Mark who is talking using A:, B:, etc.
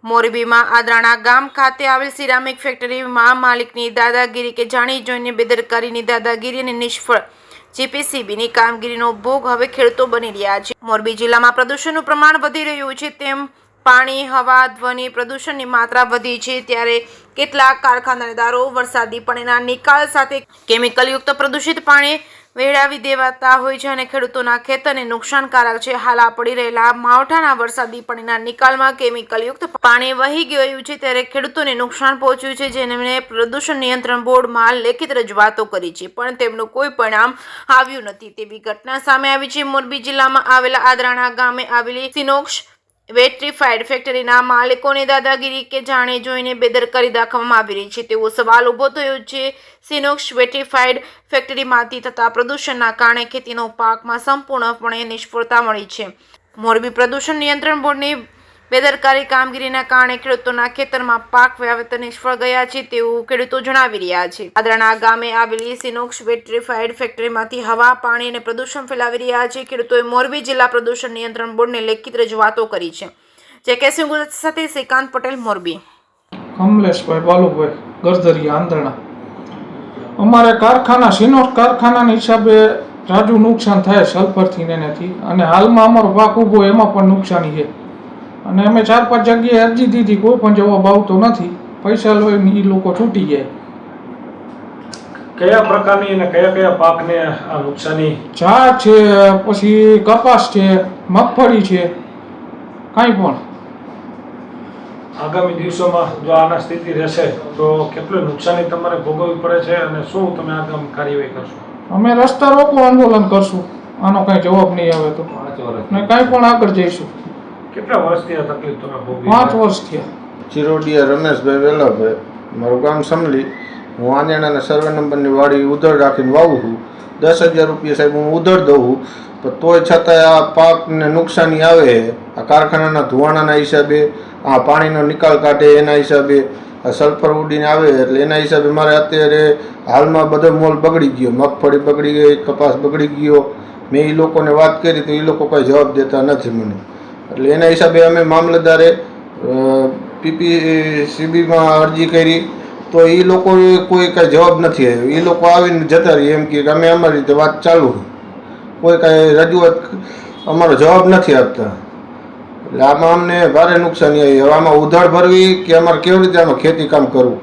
A: મોરબીમાં આદરાણા ગામ ખાતે આવેલ સિરામિક ફેક્ટરીમાં માલિકની દાદાગીરી કે જાણી જોઈને બેદરકારીની દાદાગીરી અને નિષ્ફળ જીપીસીબીની કામગીરીનો ભોગ હવે ખેડૂતો બની રહ્યા છે। મોરબી જિલ્લામાં પ્રદૂષણનું પ્રમાણ વધી રહ્યું છે, તેમ પાણી, હવા, ધ્વનિ પ્રદૂષણની માત્રા વધી છે, ત્યારે કેટલાક કારખાનેદારો વરસાદી પાણીના નિકાલ સાથે કેમિકલયુક્ત પ્રદૂષિત પાણી વેડાવી દેવાતા હોય છે અને ખેડૂતોના ખેતરને નુકસાનકારક છે। હાલ પડી રહેલા માવઠાના વરસાદી પાણીના નિકાલમાં કેમિકલયુક્ત પાણી વહી ગયું છે, ત્યારે ખેડૂતોને નુકસાન પહોંચ્યું છે, જેને પ્રદૂષણ નિયંત્રણ બોર્ડમાં લેખિત રજૂઆતો કરી છે, પણ તેમનું કોઈ પરિણામ આવ્યું નથી તેવી ઘટના સામે આવી છે। મોરબી જિલ્લામાં આવેલા આદરાણા ગામે આવેલી સિનોક્સ વેટ્રીફાઈડ ફેક્ટરીના માલિકોની દાદાગીરી કે જાણે જોઈને બેદરકારી દાખવવામાં આવી રહી છે તેવો સવાલ ઊભો થયો છે। સિનોક્સ વેટ્રીફાઈડ ફેક્ટરીમાંથી થતા પ્રદૂષણના કારણે ખેતીનો પાકમાં સંપૂર્ણપણે નિષ્ફળતા મળી છે। મોરબી પ્રદૂષણ નિયંત્રણ બોર્ડની બેદરકારી કામગીરીના કારણે ખેડૂતોના ખેતરમાં પાક વાવેતર નિષ્ફળ ગયા છે તેવું ખેડૂતો જણાવી રહ્યા છે। આદરાણા ગામે આવેલી સિનોક્સ વેટ્રીફાઈડ ફેક્ટરીમાંથી હવા, પાણી અને પ્રદૂષણ ફેલાવી રહ્યા છે। ખેડૂતોએ મોરબી જિલ્લા પ્રદૂષણ નિયંત્રણ બોર્ડને લેખિત રજૂઆતો કરી છે। જેકે ગુજરાત સાથે શ્રીકાંત પટેલ, મોરબી।
B: કમલેશભાઈ બાલુભાઈ ગરધરિયા આંધણા। અમારે કારખાના સિનોક્સ કારખાનાના હિસાબે જાજુ નુકસાન થાય સલ્ફરથી ને એનાથી, અને હાલમાં અમારો પાક ઊભો એમાં પણ નુકસાની છે અને અમે 4-5 જગ્યાએ અરજી દીધી, કોઈ પણ જવાબ આવતો નથી। પૈસા લઈને એ લોકો છૂટી જાય।
C: કયા પ્રકારની અને કયા કયા પાકને આ નુકસાની?
B: ચા છે, પછી કપાસ છે, મગફળી છે, કાંઈ પણ।
C: આગામી દિવસોમાં જો આના સ્થિતિ રહેશે તો કેટલું નુકસાની તમારે ભોગવવી પડે છે અને શું તમે આગામી કાર્યવાહી કરશો?
B: અમે રસ્તા રોકો આંદોલન કરશું, આનો કાંઈ જવાબ નહીં આવે તો, ને કાંઈ પણ આગળ જઈશું।
C: કેટલા વર્ષથી આ તકલીફ તમે ભોગવી?
B: 5 વર્ષ થયા।
D: ચિરોડિયા રમેશભાઈ વેલાભાઈ, મારું ગામ સમલી। હું આંજણાના સર્વે નંબરની વાડી ઉધડ રાખીને વાવું છું। 10,000 રૂપિયા સાહેબ હું ઉધડ દઉં છું, પણ તોય છતાંય આ પાકને નુકસાની આવે। આ કારખાનાના ધુવાણાના હિસાબે, આ પાણીનો નિકાલ કાઢે એના હિસાબે, આ સલ્ફર ઉડીને આવે એટલે એના હિસાબે મારે અત્યારે હાલમાં બધો મોલ બગડી ગયો। મગફળી બગડી ગઈ, કપાસ બગડી ગયો। મેં એ લોકોને વાત કરી તો એ લોકો કોઈ જવાબ દેતા નથી મને, એટલે એના હિસાબે અમે મામલતદારે પીપીસીબીમાં અરજી કરી તો એ લોકોએ કોઈ કાંઈ જવાબ નથી આવ્યો। એ લોકો આવીને જતા રહી, એમ કે અમે અમારી રીતે વાત ચાલુ, કોઈ કાંઈ રજૂઆત અમારો જવાબ નથી આપતા। એટલે આમાં અમને ભારે નુકસાની આવી। હવે આમાં ઉધાર ભરવી કે અમારે કેવી રીતે આમાં ખેતી કામ કરવું?